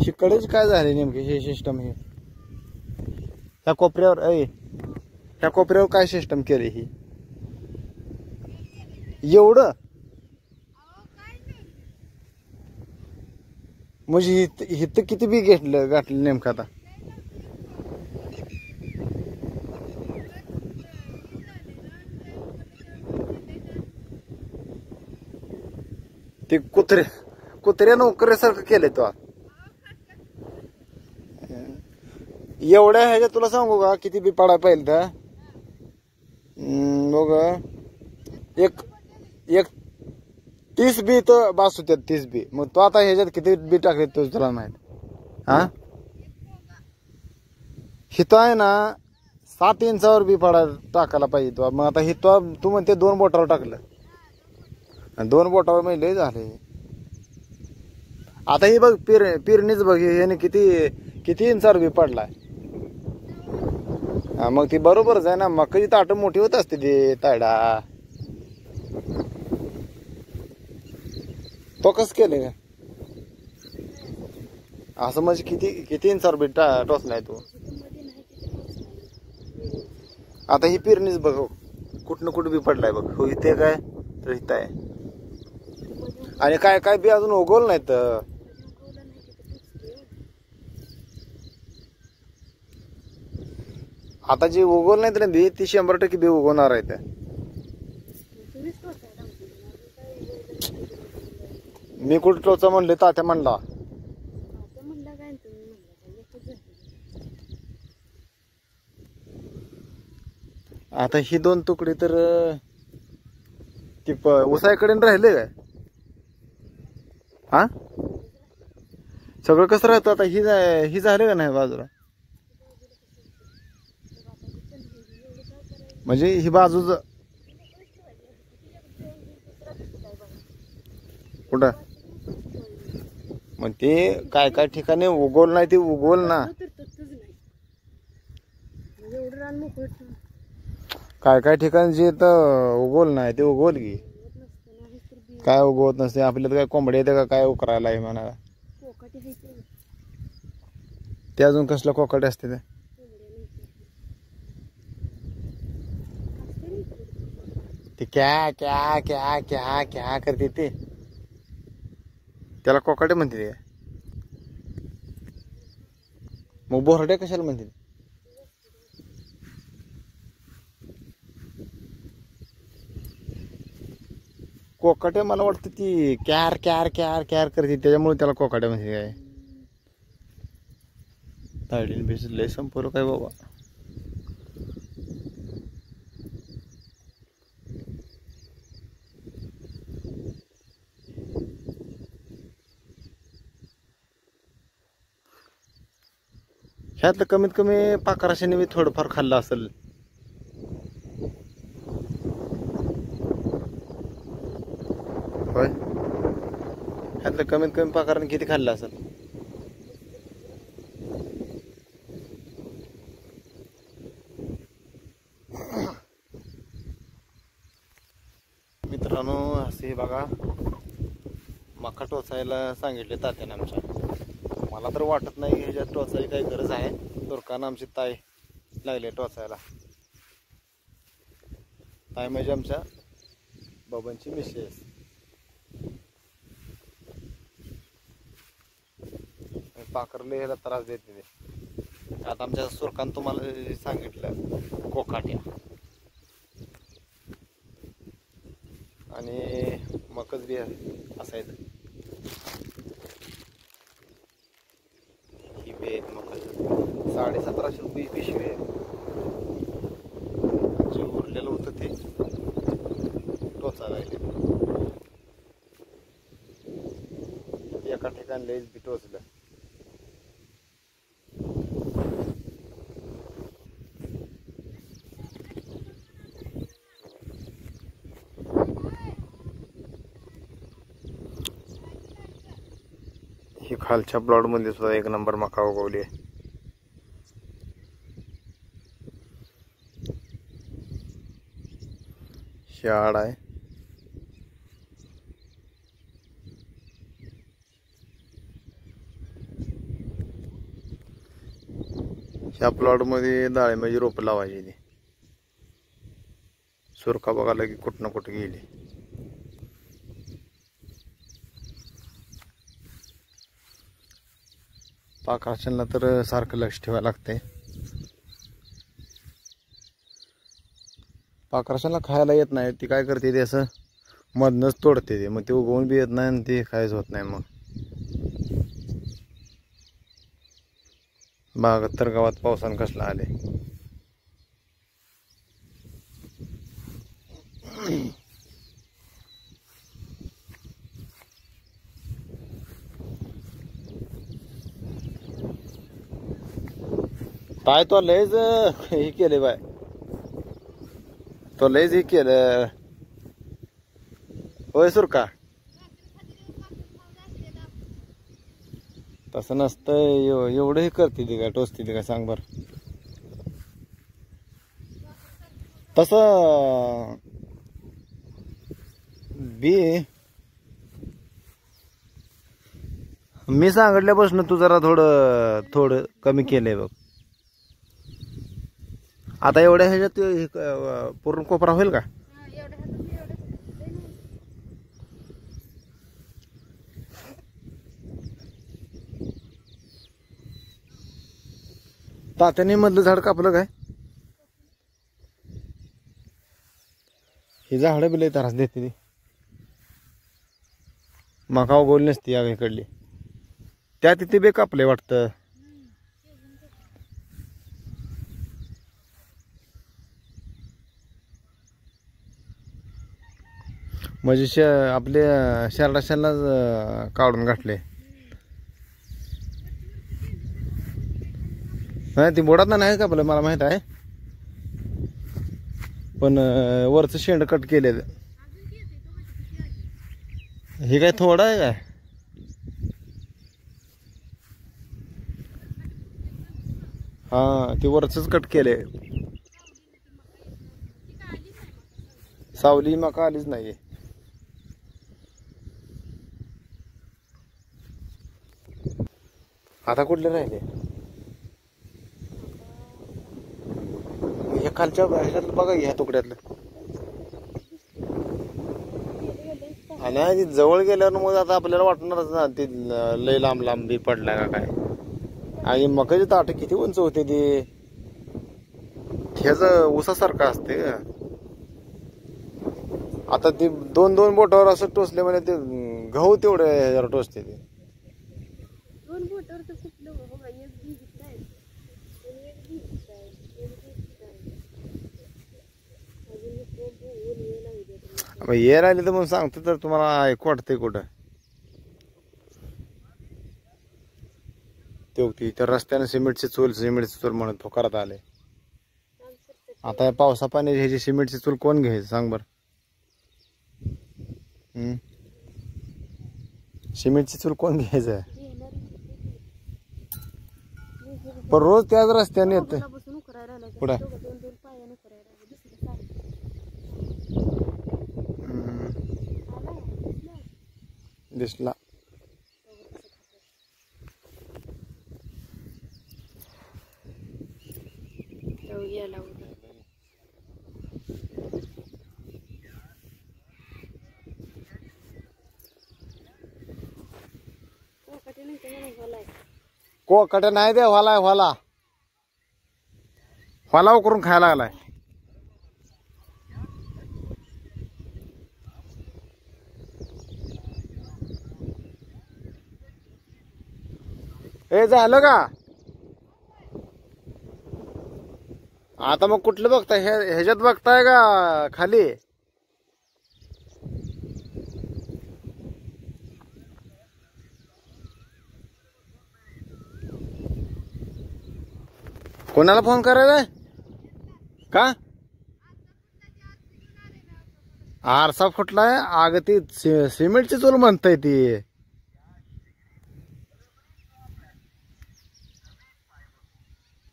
तिकडेच काय झाले नेमके हे सिस्टम हे ह्या कोपऱ्यावर ह्या कोपऱ्यावर काय सिस्टम केली ही एवढं म्हणजे इथं किती बी गाठलं नेमकं आता ते कुत्र्या नोकऱ्यासारखं केलंय तो एवढ्या ह्याच्यात तुला सांगू का किती बी पडा पाहिजे तर बघ एक 30 बी तर बास होत्यात 30 बी मग तो आता ह्याच्यात किती बी टाकले तो तुला माहित हा हिथं आहे ना 7 इंचावर बी पडा टाकायला पाहिजे तो मग आता हिथं तू म्हणते 2 बोटावर टाकलं 2 बोटावर म्हणजे लय झाले आता ही बघ पेरणीच बघ याने किती इंचावर बी पडलाय मग ती बरोबरच आहे ना मकाची ताट मोठी होत असते ती तायडा तो कस केले का असं म्हणजे किती इंचावर बी टोचलाय तू आता ही पेरणीच बघ कुठनं कुठं बी पडलाय बघ हो इथे काय तर इथं आहे आणि काय बी अजून उगवलं नाही तर आता जे उगवलं नाही तर बी ती 100% बी उगवणार आहे त्या मी कुठं टोचा म्हणले तात्या म्हणला आता ही 2 तुकडे तर ती उसाईकडे राहिले काय हा सगळं कसं राहतं आता ही झाले का नाही बाजूला म्हणजे ही बाजूच कुठं मग ते काय ठिकाणी उगवल नाही ते उगवल ना काय ठिकाणी जे तर उगवल नाही ते उगवल की काय उगवत नसते आपल्याला काय कोंबड्या येते का काय उकरायला आहे म्हणा ते अजून कसलं कोकाटे असते ते क्या क्या क्या क्या क्या करते ते त्याला कोकाटे म्हणते ते मग बोरड्या कशाला म्हणते कोकाटे मला वाटतं ती क्यार क्यार क्यार क्यार करते त्याच्यामुळे त्याला कोकाटे म्हणते काय तायडीन भिजले संपूर्ण काय बाबा ह्यातलं कमीत कमी पाखराशाने मी थोडंफार खाल्लं असेल होय ह्यातलं कमीत कमी पाखराने किती खाल्लं असेल मित्रांनो असे बघा मका टोचायला सांगितले तात्याने आमच्या मला तर वाटत नाही ह्याच्यात टोचायची काही गरज आहे दुर्कानं आमची ताई लागले टोचायला ताई म्हणजे आमच्या बाबांची मिसेस पाखरले ह्याला त्रास देते ते आता आमच्या सुरकान तुम्हाला सांगितलं कोकाट्या आणि मकच बी असायचं ही बी मकच 1750 रुपये पिशवी आहे जे उरलेलं होतं ते टोचा राहिले एका ठिकाणी लईच बी टोचलं ही खालच्या प्लॉट मध्ये सुद्धा 1 नंबर मका उगवली आहे शाड आहे ह्या प्लॉट मध्ये डाळिंबाची रोपं लावायची ती. सुरका बघायला की कुठं ना कुठं गेली. पाखरांना तर सारखं लक्ष ठेवायला लागतंय. पाखरांना खायला येत नाही, ती काय करते ते असं मधनच तोडते ते, मग ते उगवून बी येत नाही आणि ते काहीच होत नाही. मग बागात तर गावात पावसानं कसला आले. काय तो लयच हे केले बाय, तो लयच हे केलं. होय सुरका, तसं नसतं. एवढं हे करते ती काय, टोचते ती काय, सांग बर. तसं बी मी सांगितल्यापासून तू जरा थोडं कमी केलंय बघ. आता एवढ्या ह्याच्यात पूर्ण कोपरा होईल का? तात्याने मधलं झाड कापलं काय? ही झाडं बी लय त्रास देते ती. मका उगवली नसती या इकडली, त्या तिथे बी कापले वाटतं. म्हणजे आपल्या शरडाशांनाच काढून घातले. नाही ती बोडात नाही का आपलं, मला माहित आहे. पण वरचं शेंड कट केलेलं. हे काय थोडं आहे काय? हा, ते वरचंच कट केले. सावली मका आलीच नाही. आता कुठले राहिले? हे खालच्या ह्याच्यातलं बघा, ह्या तुकड्यातलं. आणि जवळ गेल्यावर मग आता आपल्याला वाटणारच ना ते लय लांब लांबी पडलाय का काय. आणि मकाची ताट किती उंच होते ते, ह्याच उसासारखं असते. आता ते दोन बोटावर असं टोचले म्हणजे ते गहू तेवढे ह्याच्यावर टोचते ते. ये राहिले तर मग सांगतो तर तुम्हाला ऐकू वाटतंय कुठं. ते तर रस्त्याने सिमेंटची चूल म्हणून फुकारत आले. आता या पावसा पाणी ह्याची सिमेंटची चूल कोण घ्यायचं सांग बर. सिमेंटची चूल कोण घ्यायचं? पण रोज त्याच रस्त्याने येत पुढे. दिसला. कोकट नाही दे, व्हाला करून खायला लागलाय. हे झालं का? आता मग कुठलं बघताय? ह्याच्यात बघताय का खाली? कोणाला फोन करायचा का? आरसा फुटलाय. अग ती सिमेंटची चूल म्हणताय ती.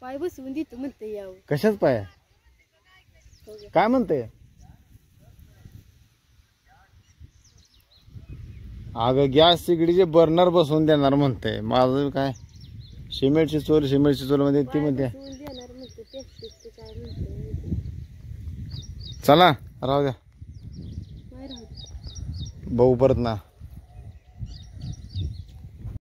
पाय बसवून देतो म्हणते. याव कशाच पाय? काय म्हणते? अगं गॅस सिगडीचे बर्नर बसवून देणार म्हणते. माझं काय सिमेंटची चूल मध्ये ती म्हणते चला राहू द्या नाही राहू दे. भाऊ परत ना